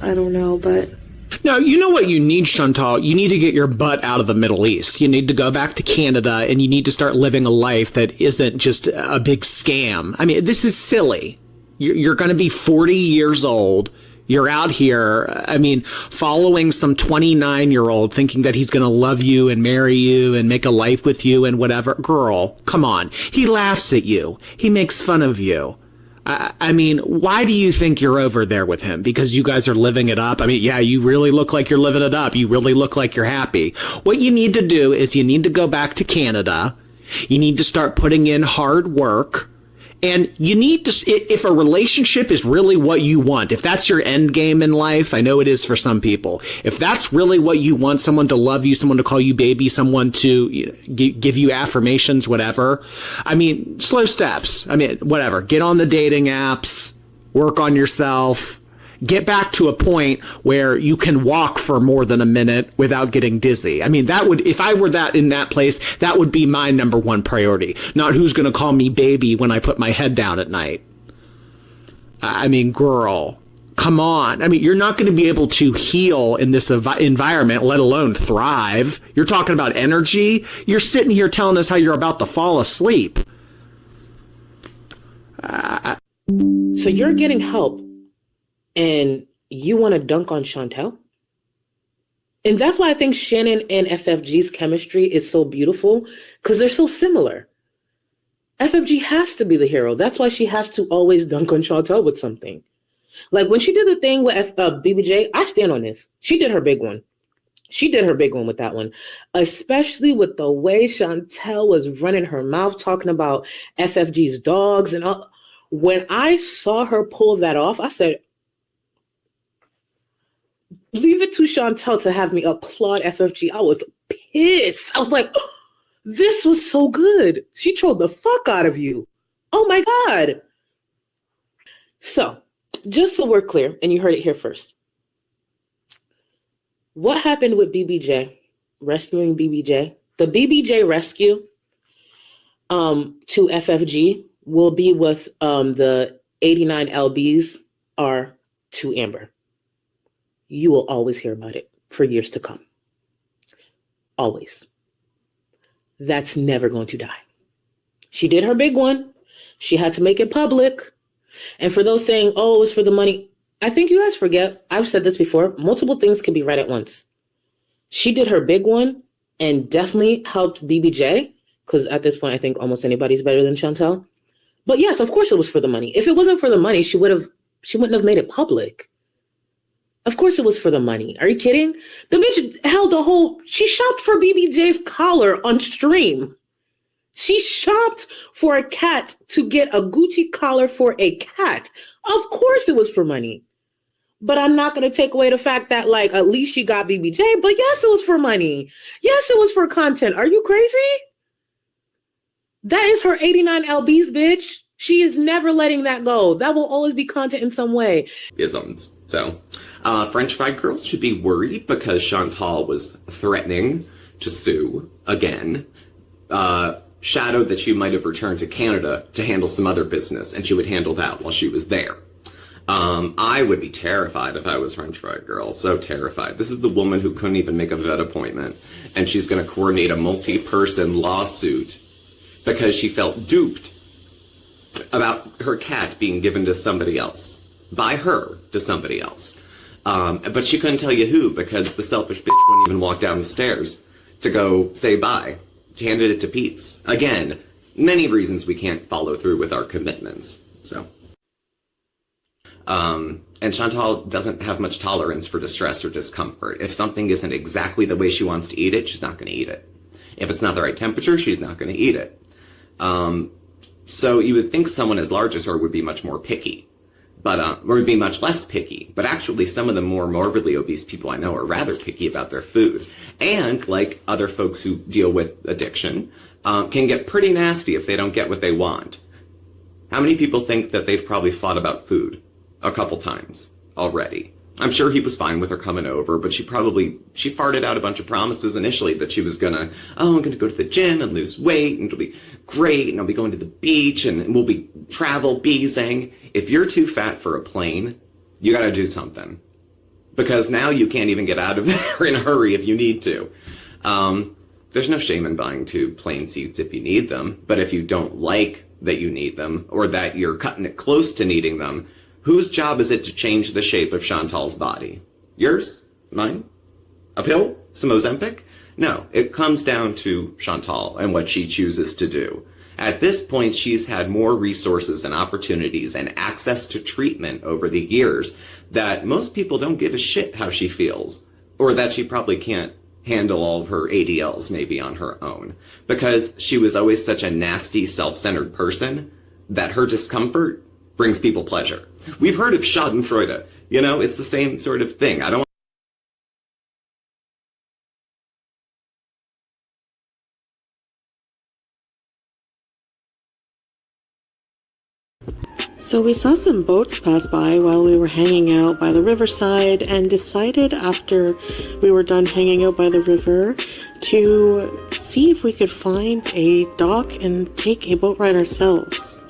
I don't know, but No, you know what you need, Chantal? You need to get your butt out of the Middle East. You need to go back to Canada, and you need to start living a life that isn't just a big scam. I mean, this is silly. You're going to be 40 years old. You're out here, I mean, following some 29-year-old thinking that he's going to love you and marry you and make a life with you and whatever. Girl, come on. He laughs at you. He makes fun of you. I mean, why do you think you're over there with him? Because you guys are living it up? I mean, yeah, you really look like you're living it up. You really look like you're happy. What you need to do is you need to go back to Canada. You need to start putting in hard work. And you need to, if a relationship is really what you want, if that's your end game in life, I know it is for some people. If that's really what you want, someone to love you, someone to call you baby, someone to give you affirmations, whatever. I mean, slow steps. I mean, whatever. Get on the dating apps, work on yourself, get back to a point where you can walk for more than a minute without getting dizzy. I mean, that would, if I were that in that place, that would be my number one priority. Not who's going to call me baby when I put my head down at night. I mean, girl, come on. I mean, you're not going to be able to heal in this environment, let alone thrive. You're talking about energy. You're sitting here telling us how you're about to fall asleep. so you're getting help and you want to dunk on Chantel? And that's why I think Shannon and FFG's chemistry is so beautiful, because they're so similar. FFG has to be the hero. That's why she has to always dunk on Chantel with something. Like when she did the thing with BBJ, I stand on this. She did her big one. She did her big one with that one, especially with the way Chantel was running her mouth, talking about FFG's dogs and all. When I saw her pull that off, I said, leave it to Chantel to have me applaud FFG. I was pissed. I was like, oh, this was so good. She trolled the fuck out of you. Oh my God. So, just so we're clear, and you heard it here first. What happened with BBJ, rescuing BBJ? The BBJ rescue to FFG will be with the 89 LBs are to Amber. You will always hear about it for years to come. Always. That's never going to die. She did her big one. She had to make it public. And for those saying, oh, it's for the money, I think you guys forget, I've said this before, multiple things can be right at once. She did her big one and definitely helped BBJ, because at this point, I think almost anybody's better than Chantel. But yes, of course it was for the money. If it wasn't for the money, she wouldn't have made it public. Of course it was for the money. Are you kidding? The bitch held she shopped for BBJ's collar on stream. She shopped for a cat to get a Gucci collar for a cat. Of course it was for money. But I'm not going to take away the fact that, like, at least she got BBJ. But yes, it was for money. Yes, it was for content. Are you crazy? That is her 89 LBs, bitch. She is never letting that go. That will always be content in some way. Isms. So, French fried girls should be worried because Chantal was threatening to sue again. Shadowed that she might have returned to Canada to handle some other business, and she would handle that while she was there. I would be terrified if I was French fried girl. So terrified. This is the woman who couldn't even make a vet appointment, and she's going to coordinate a multi-person lawsuit because she felt duped about her cat being given to somebody else. By her to somebody else. But she couldn't tell you who because the selfish bitch wouldn't even walk down the stairs to go say bye. She handed it to Pete's. Again, many reasons we can't follow through with our commitments. So, and Chantal doesn't have much tolerance for distress or discomfort. If something isn't exactly the way she wants to eat it, she's not going to eat it. If it's not the right temperature, she's not going to eat it. So you would think someone as large as her would be much more picky. But, or would be much less picky. But actually, some of the more morbidly obese people I know are rather picky about their food. And, like other folks who deal with addiction, can get pretty nasty if they don't get what they want. How many people think that they've probably fought about food a couple times already? I'm sure he was fine with her coming over, but she farted out a bunch of promises initially that she was I'm gonna go to the gym and lose weight, and it'll be great, and I'll be going to the beach, and we'll be travel beezing. If you're too fat for a plane, you gotta do something. because now you can't even get out of there in a hurry if you need to. There's no shame in buying 2 plain seats if you need them, but if you don't like that you need them, or that you're cutting it close to needing them, whose job is it to change the shape of Chantal's body? Yours? Mine? A pill? Some Ozempic? No, it comes down to Chantal and what she chooses to do. At this point, she's had more resources and opportunities and access to treatment over the years that most people don't give a shit how she feels, or that she probably can't handle all of her ADLs maybe on her own, because she was always such a nasty, self-centered person that her discomfort brings people pleasure. We've heard of Schadenfreude. You know, it's the same sort of thing. I don't So we saw some boats pass by while we were hanging out by the riverside and decided after we were done hanging out by the river to see if we could find a dock and take a boat ride ourselves.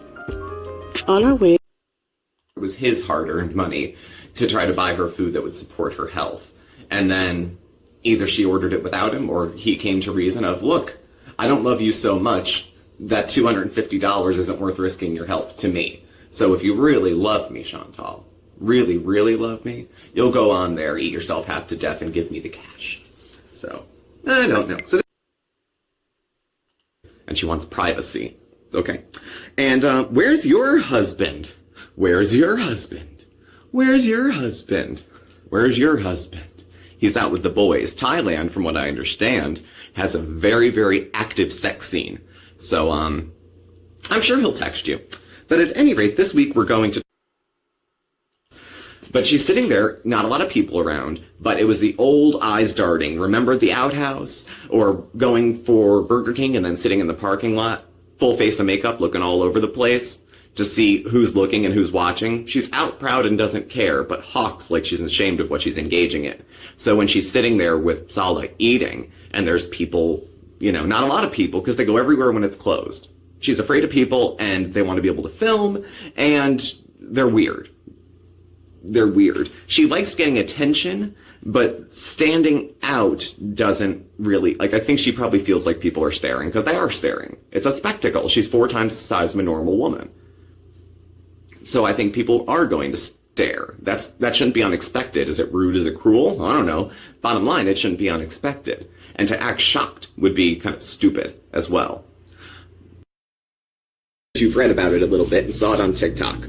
On our way, it was his hard-earned money to try to buy her food that would support her health. And then either she ordered it without him, or he came to reason of, look, I don't love you so much that $250 isn't worth risking your health to me. So if you really love me, Chantal, really, really love me, you'll go on there, eat yourself half to death, and give me the cash. So, I don't know. And she wants privacy. Okay. And where's your husband? Where's your husband? Where's your husband? Where's your husband? He's out with the boys. Thailand, from what I understand, has a very, very active sex scene. So, I'm sure he'll text you. But at any rate, this week we're going to... But she's sitting there, not a lot of people around, but it was the old eyes darting. Remember the outhouse? Or going for Burger King and then sitting in the parking lot, full face of makeup, looking all over the place to see who's looking and who's watching. She's out proud and doesn't care, but hawks like she's ashamed of what she's engaging in. So when she's sitting there with Sala eating, and there's people, you know, not a lot of people, because they go everywhere when it's closed. She's afraid of people, and they want to be able to film, and they're weird. They're weird. She likes getting attention, but standing out doesn't really, like, I think she probably feels like people are staring, because they are staring. It's a spectacle. She's 4 times the size of a normal woman. So I think people are going to stare. That shouldn't be unexpected. Is it rude? Is it cruel? I don't know. Bottom line, it shouldn't be unexpected. And to act shocked would be kind of stupid as well. You've read about it a little bit and saw it on TikTok.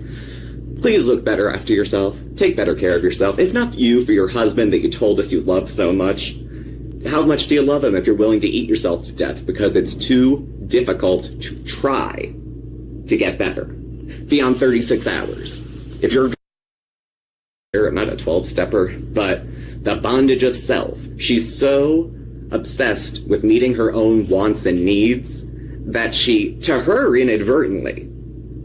Please look better after yourself. Take better care of yourself. If not you, for your husband that you told us you loved so much. How much do you love him if you're willing to eat yourself to death because it's too difficult to try to get better beyond 36 hours? If you're not a 12-stepper, but the bondage of self. She's so obsessed with meeting her own wants and needs that she, to her inadvertently,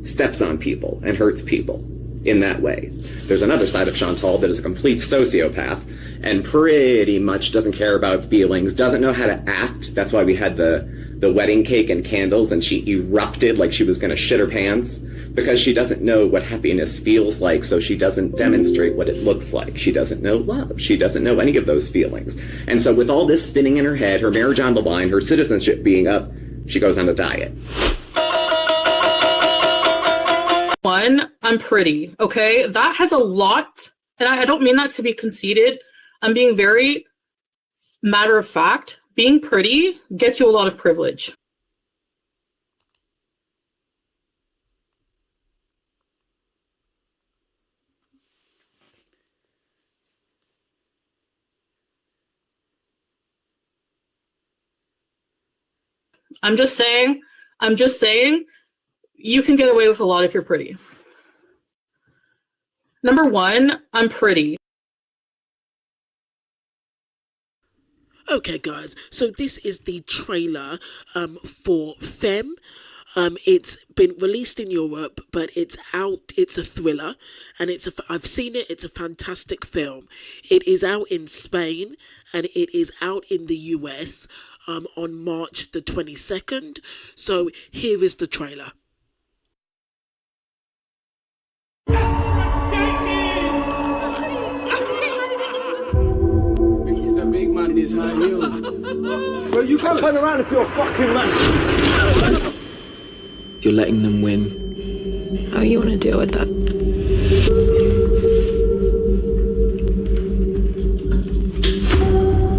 steps on people and hurts people in that way. There's another side of Chantal that is a complete sociopath and pretty much doesn't care about feelings, doesn't know how to act. That's why we had the wedding cake and candles and she erupted like she was going to shit her pants, because she doesn't know what happiness feels like, so she doesn't demonstrate what it looks like. She doesn't know love. She doesn't know any of those feelings. And so with all this spinning in her head, her marriage on the line, her citizenship being up, she goes on a diet. One, I'm pretty, okay? That has a lot, and I don't mean that to be conceited. I'm being very matter of fact. Being pretty gets you a lot of privilege. I'm just saying, you can get away with a lot if you're pretty. Number one, I'm pretty. Okay, guys, so this is the trailer for Femme. It's been released in Europe, but it's out. It's a thriller, and I've seen it. It's a fantastic film. It is out in Spain, and it is out in the US on March the 22nd. So here is the trailer. man in his high heels. Well, you can turn around if you're a fucking man. You're letting them win. How do you want to deal with that?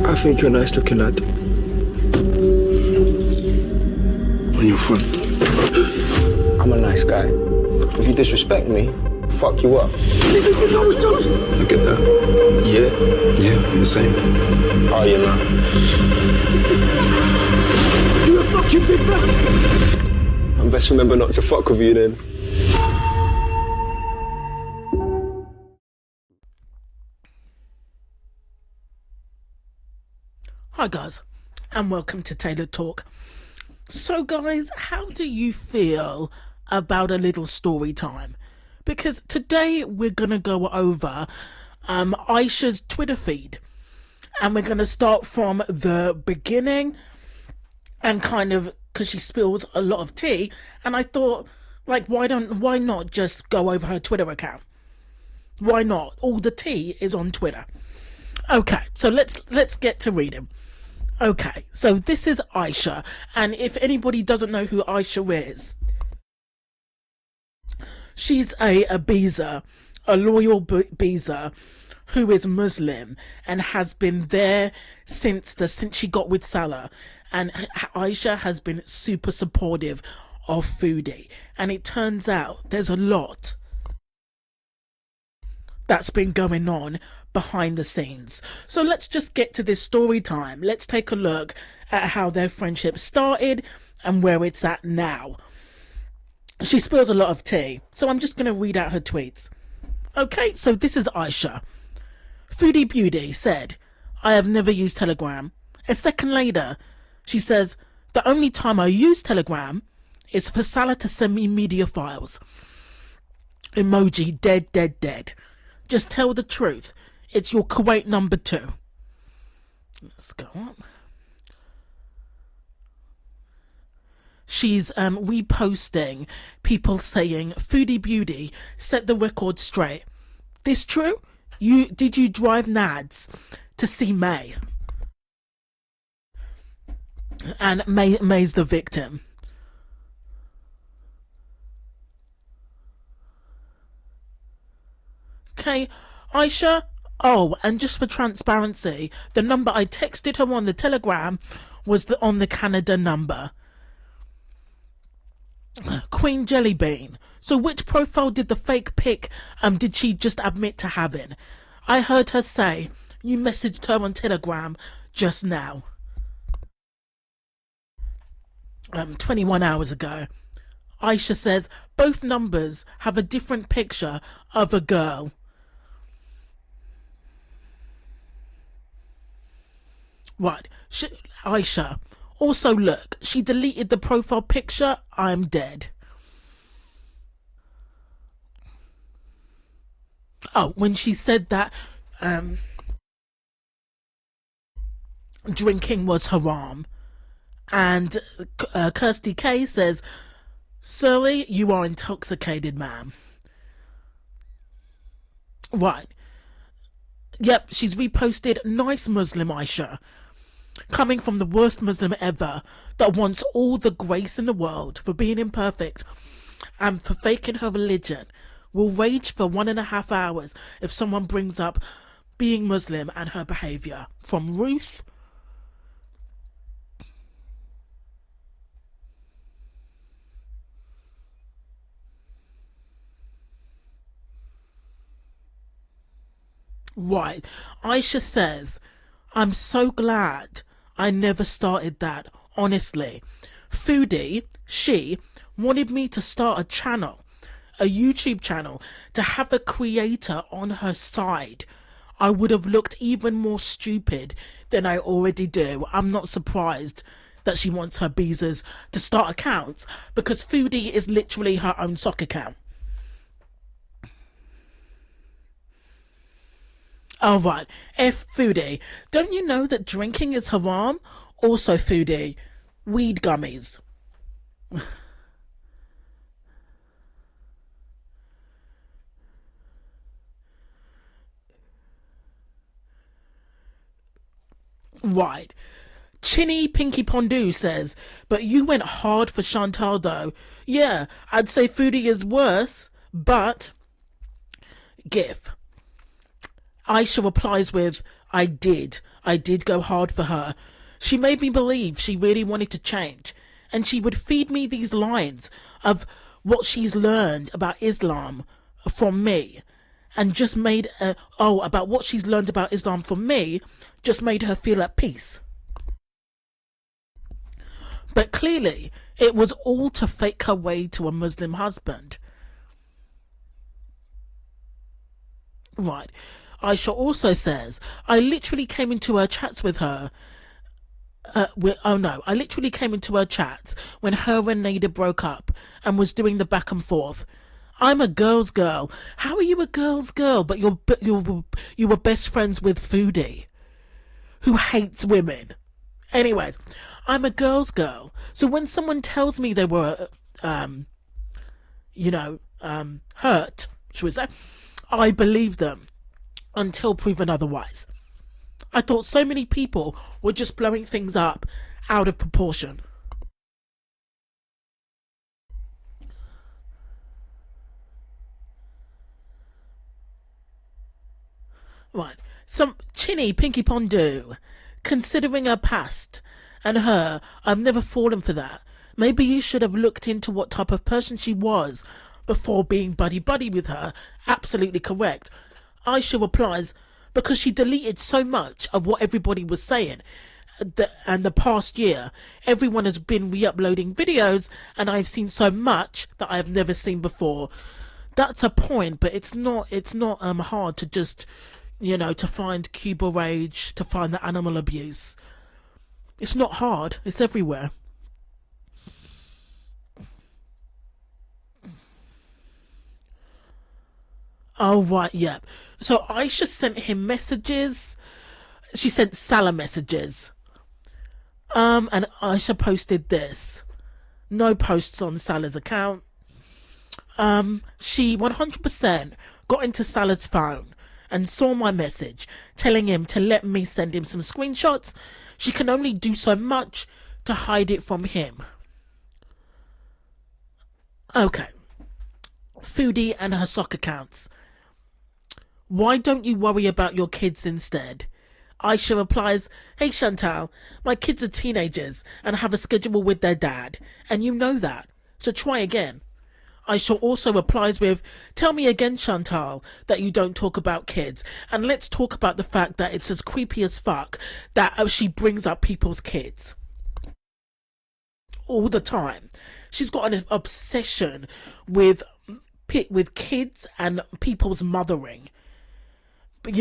I think you're a nice looking lad. On your front. I'm a nice guy. If you disrespect me, fuck you up. I get that. Yeah, I'm the same. Oh, you know. You're a fucking big man. I best remember not to fuck with you then. Hi guys, and welcome to Taylor Talk. So guys, how do you feel about a little story time? Because today we're gonna go over Aisha's Twitter feed, and we're gonna start from the beginning, and kind of because she spills a lot of tea, and I thought, like, why not just go over her Twitter account? Why not? All the tea is on Twitter. Okay, so let's get to reading. Okay, so this is Aisha, and if anybody doesn't know who Aisha is, she's a Beezer, a loyal Beezer, who is Muslim and has been there since she got with Salah. And Aisha has been super supportive of Foodie, and it turns out there's a lot that's been going on behind the scenes. So let's just get to this story time. Let's take a look at how their friendship started and where it's at now. She spills a lot of tea, so I'm just going to read out her tweets. Okay, so this is Aisha. Foodie Beauty said, I have never used Telegram. A second later, she says, the only time I use Telegram is for Salah to send me media files. Emoji, dead, dead, dead. Just tell the truth. It's your Kuwait number 2. Let's go on. She's reposting people saying, Foodie Beauty, set the record straight. This true? Did you drive Nads to see May? And May's the victim. Okay, Aisha. Oh, and just for transparency, the number I texted her on the Telegram was on the Canada number. Queen Jellybean. So which profile did the fake pic did she just admit to having? I heard her say you messaged her on Telegram just now. 21 hours ago. Aisha says both numbers have a different picture of a girl. Right, Aisha. Also, look, she deleted the profile picture. I'm dead. Oh, when she said that drinking was haram. And Kirsty K says, Surly, you are intoxicated, ma'am. Right. Yep, she's reposted nice Muslim Aisha. Coming from the worst Muslim ever, that wants all the grace in the world for being imperfect and for faking her religion, will rage for 1.5 hours if someone brings up being Muslim and her behaviour. From Ruth. Right, Aisha says, I'm so glad I never started that, honestly. Foodie, she wanted me to start a channel, a YouTube channel, to have a creator on her side. I would have looked even more stupid than I already do. I'm not surprised that she wants her Beezers to start accounts, because Foodie is literally her own sock account. Oh, right. F Foodie. Don't you know that drinking is haram? Also, Foodie. Weed gummies. Right. Chinny Pinky Pondu says, but you went hard for Chantal though. Yeah, I'd say Foodie is worse, but... GIF. Aisha replies with, I did go hard for her. She made me believe she really wanted to change, and she would feed me these lines of what she's learned about Islam from me, and just made about what she's learned about Islam from me just made her feel at peace. But clearly it was all to fake her way to a Muslim husband. Right. Aisha also says, I literally came into her chats with her. I literally came into her chats when her and Nada broke up and was doing the back and forth. I'm a girl's girl. How are you a girl's girl? But you were best friends with Foodie, who hates women. Anyways, I'm a girl's girl. So when someone tells me they were, hurt, should we say, I believe them until proven otherwise. I thought so many people were just blowing things up out of proportion. Right. Some Chinny Pinky Pondu, considering her past and her, I've never fallen for that. Maybe you should have looked into what type of person she was before being buddy-buddy with her. Absolutely correct. Aisha replies, because she deleted so much of what everybody was saying. And the past year, everyone has been re-uploading videos, and I've seen so much that I've never seen before. That's a point, but it's not hard to just, to find Cuba rage, to find the animal abuse. It's not hard. It's everywhere. Oh, right, yeah. So Aisha sent him messages. She sent Salah messages. And Aisha posted this. No posts on Salah's account. She 100% got into Salah's phone and saw my message telling him to let me send him some screenshots. She can only do so much to hide it from him. Okay. Foodie and her sock accounts. Why don't you worry about your kids instead? Aisha replies, hey Chantal, my kids are teenagers and have a schedule with their dad, and you know that, so try again. Aisha also replies with, tell me again Chantal that you don't talk about kids, and let's talk about the fact that it's as creepy as fuck that she brings up people's kids. All the time. She's got an obsession with kids and people's mothering. But,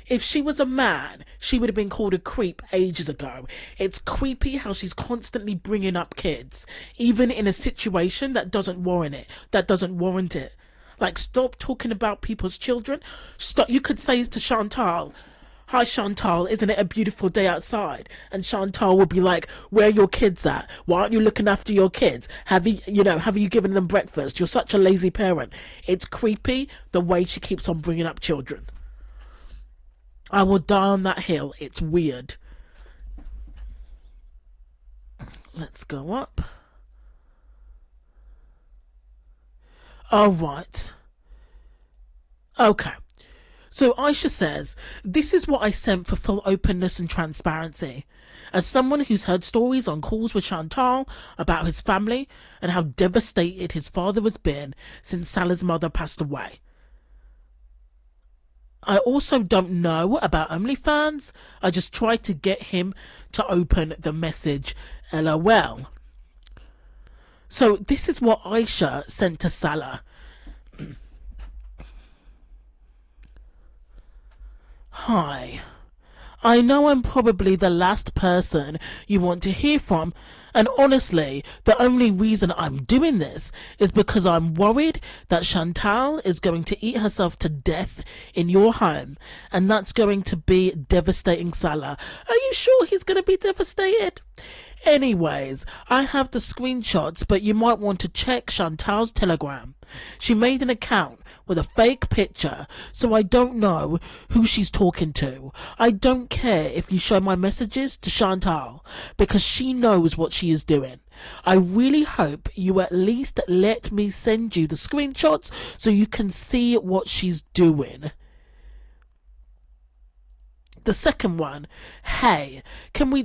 if she was a man, she would have been called a creep ages ago. It's creepy how she's constantly bringing up kids, even in a situation that doesn't warrant it. Like, stop talking about people's children. Stop. You could say to Chantal, hi Chantal, isn't it a beautiful day outside? And Chantal would be like, where are your kids at? Why aren't you looking after your kids? Have you given them breakfast? You're such a lazy parent. It's creepy the way she keeps on bringing up children. I will die on that hill. It's weird. Let's go up. All right. Okay. So Aisha says, this is what I sent for full openness and transparency. As someone who's heard stories on calls with Chantal about his family and how devastated his father has been since Salah's mother passed away. I also don't know about OnlyFans. I just tried to get him to open the message. LOL. So this is what Aisha sent to Salah. Hi. I know I'm probably the last person you want to hear from, and honestly, the only reason I'm doing this is because I'm worried that Chantal is going to eat herself to death in your home, and that's going to be devastating, Salah. Are you sure he's going to be devastated? Anyways, I have the screenshots, but you might want to check Chantal's Telegram. She made an account with a fake picture, so I don't know who she's talking to. I don't care if you show my messages to Chantal, because she knows what she is doing. I really hope you at least let me send you the screenshots so you can see what she's doing. The second one, hey,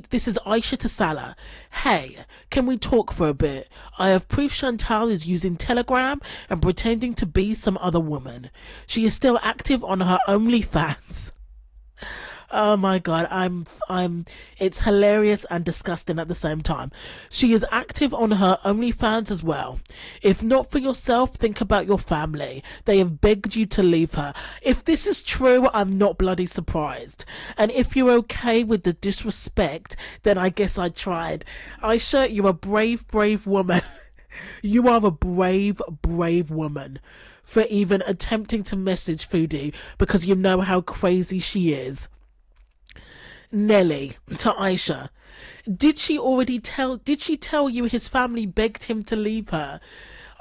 this is Aisha to Salah. Hey, can we talk for a bit? I have proof Chantal is using Telegram and pretending to be some other woman. She is still active on her OnlyFans. Oh my god, it's hilarious and disgusting at the same time. She is active on her OnlyFans as well. If not for yourself, think about your family. They have begged you to leave her. If this is true, I'm not bloody surprised. And if you're okay with the disrespect, then I guess I tried. Aisha, you're a brave woman. You are a brave woman for even attempting to message Foodie, because you know how crazy she is. Nelly to Aisha, did she tell you his family begged him to leave her?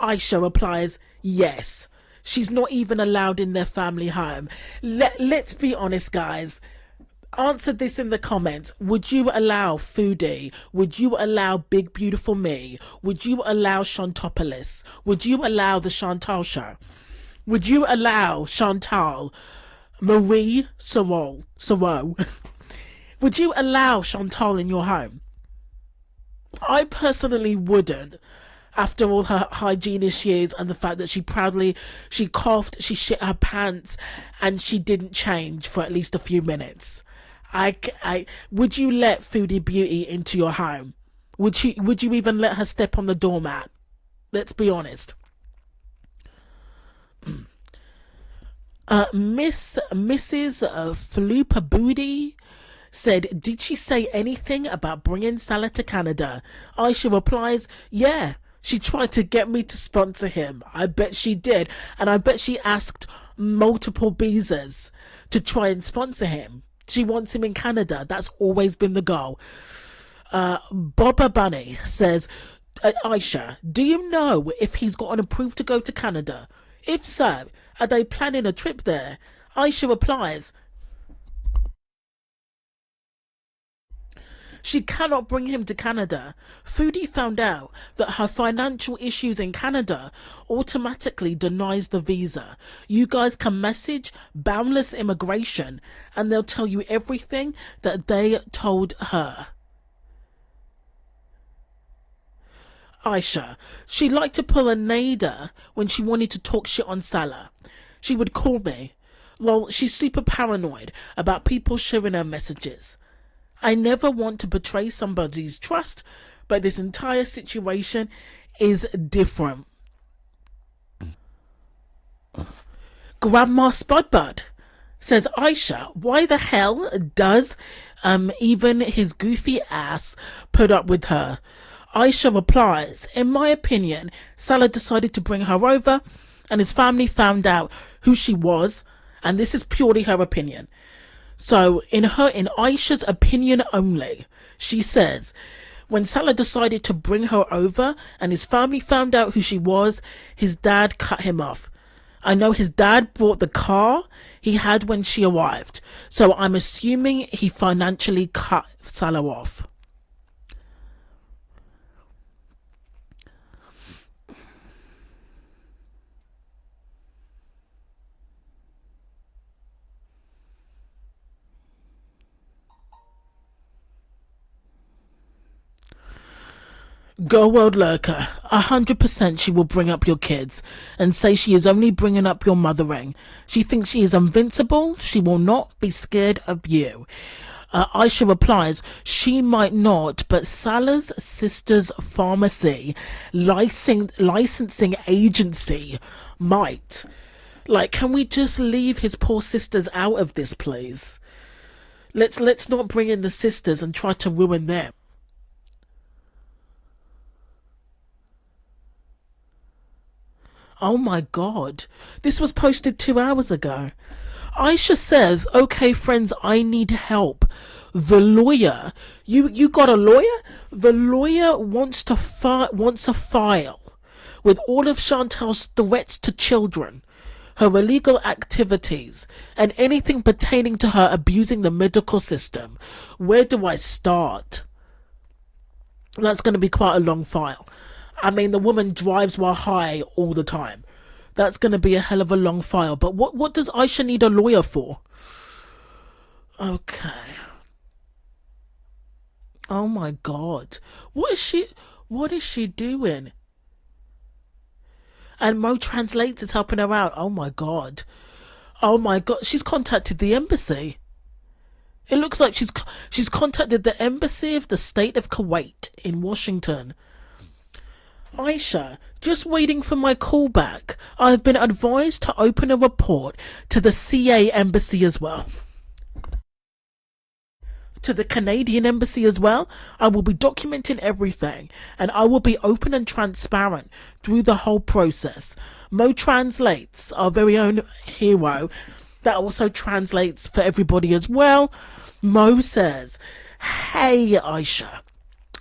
Aisha replies, yes. She's not even allowed in their family home. Let's be honest, guys. Answer this in the comments. Would you allow Foodie? Would you allow Big Beautiful Me? Would you allow Chantopolis? Would you allow the Chantal Show? Would you allow Chantal, Marie Sorrell? Would you allow Chantal in your home? I personally wouldn't, after all her hygienist years and the fact that she coughed, she shit her pants, and she didn't change for at least a few minutes. Would you let Foodie Beauty into your home? Would you even let her step on the doormat? Let's be honest. Mrs. Flupa Booty said, did she say anything about bringing Salah to Canada? Aisha replies, yeah, she tried to get me to sponsor him. I bet she did. And I bet she asked multiple visas to try and sponsor him. She wants him in Canada. That's always been the goal. Bobba Bunny says, Aisha, do you know if he's gotten approved to go to Canada? If so, are they planning a trip there? Aisha replies, she cannot bring him to Canada. Foodie found out that her financial issues in Canada automatically denies the visa. You guys can message Boundless Immigration and they'll tell you everything that they told her. Aisha, she liked to pull a nader when she wanted to talk shit on Salah. She would call me. Lol, she's super paranoid about people sharing her messages. I never want to betray somebody's trust, but this entire situation is different. Grandma Spudbud says, Aisha, why the hell does even his goofy ass put up with her? Aisha replies, in my opinion, Salah decided to bring her over and his family found out who she was, and this is purely her opinion. So in Aisha's opinion only, she says, when Salah decided to bring her over and his family found out who she was, his dad cut him off. I know his dad brought the car he had when she arrived, so I'm assuming he financially cut Salah off. Girl World Lurker, 100% she will bring up your kids and say she is only bringing up your mothering. She thinks she is invincible. She will not be scared of you. Aisha replies, she might not, but Salah's sister's pharmacy licensing agency might. Like, can we just leave his poor sisters out of this, please? Let's not bring in the sisters and try to ruin them. Oh my god, this was posted 2 hours ago. Aisha says, okay friends, I need help. The lawyer, you got a lawyer? The lawyer wants a file with all of Chantal's threats to children. her illegal activities, and anything pertaining to her abusing the medical system. Where do I start? That's going to be quite a long file. I mean, the woman drives while high all the time. That's going to be a hell of a long file. But what does Aisha need a lawyer for? Okay. Oh my God. What is she doing? And Mo Translates is helping her out. Oh my God. Oh my God. She's contacted the embassy. It looks like she's contacted the embassy of the state of Kuwait in Washington. Aisha, just waiting for my call back. I have been advised to open a report to the CA embassy as well. To the Canadian embassy as well. I will be documenting everything, and I will be open and transparent through the whole process. Mo Translates, our very own hero, that also translates for everybody as well. Mo says, "Hey Aisha,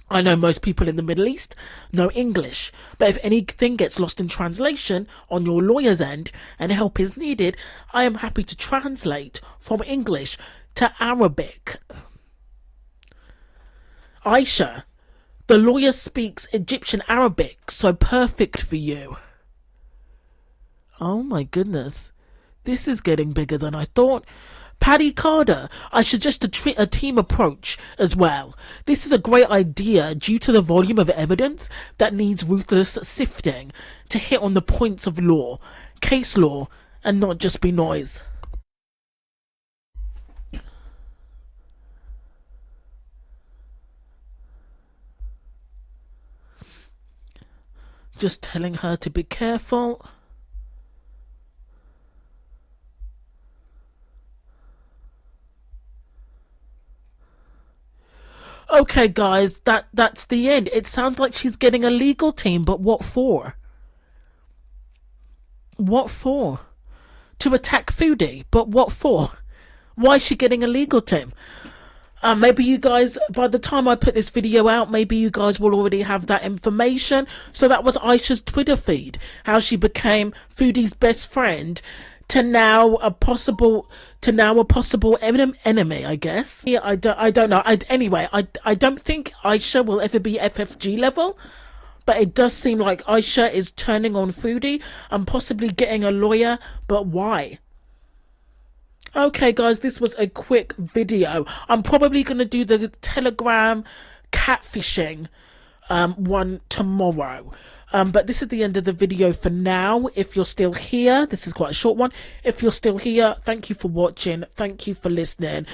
I know most people in the Middle East know English, but if anything gets lost in translation on your lawyer's end and help is needed, I am happy to translate from English to Arabic." Aisha, the lawyer speaks Egyptian Arabic, so perfect for you. Oh my goodness. This is getting bigger than I thought. Paddy Carter, I suggest a team approach as well. This is a great idea due to the volume of evidence that needs ruthless sifting to hit on the points of law, case law, and not just be noise. Just telling her to be careful. Okay, guys, that's the end. It sounds like she's getting a legal team, but what for? What for? To attack Foodie, but what for? Why is she getting a legal team? Maybe you guys, by the time I put this video out, maybe you guys will already have that information. So that was Aisha's Twitter feed, how she became Foodie's best friend to now a possible enemy, I guess. Yeah, I don't know. Anyway, I don't think Aisha will ever be FFG level, but it does seem like Aisha is turning on Foodie and possibly getting a lawyer, but why? Okay, guys, this was a quick video. I'm probably going to do the Telegram catfishing one tomorrow. But this is the end of the video for now. If you're still here, this is quite a short one. If you're still here, thank you for watching. Thank you for listening.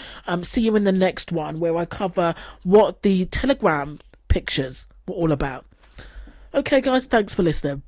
See you in the next one where I cover what the Telegram pictures were all about. Okay, guys, thanks for listening.